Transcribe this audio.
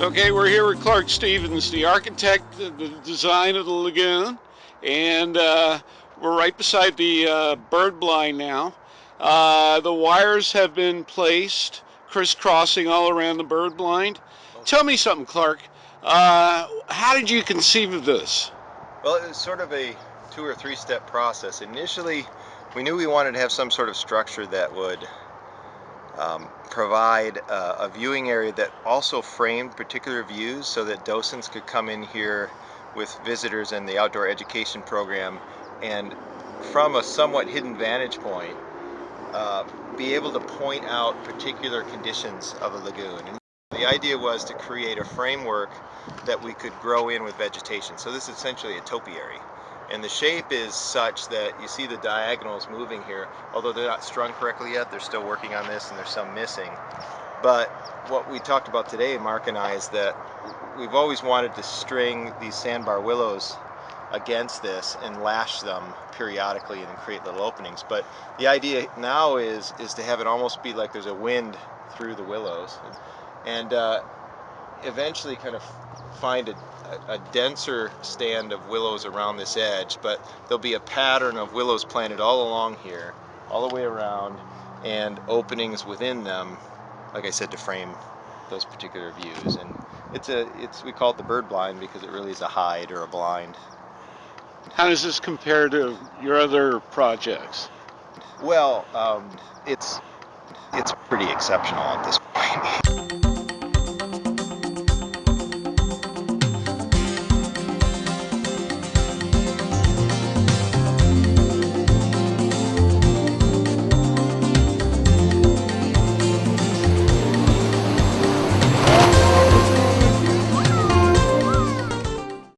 Okay, we're here with Clark Stevens, the architect of the design of the lagoon, and we're right beside the bird blind now. The wires have been placed crisscrossing all around the bird blind. Tell me something, Clark. How did you conceive of this? Well, it was sort of a 2 or 3 step process. Initially, we knew we wanted to have some sort of structure that would provide a viewing area that also framed particular views so that docents could come in here with visitors in the outdoor education program and from a somewhat hidden vantage point be able to point out particular conditions of a lagoon. And the idea was to create a framework that we could grow in with vegetation. So this is essentially a topiary. And the shape is such that you see the diagonals moving here, although they're not strung correctly yet. They're still working on this and there's some missing. But what we talked about today, Mark and I, is that we've always wanted to string these sandbar willows against this and lash them periodically and create little openings. But the idea now is to have it almost be like there's a wind through the willows, and eventually kind of find a denser stand of willows around this edge, but there'll be a pattern of willows planted all along here, all the way around, and openings within them, like I said, to frame those particular views. And we call it the bird blind because it really is a hide or a blind. How does this compare to your other projects? Well, it's pretty exceptional at this point.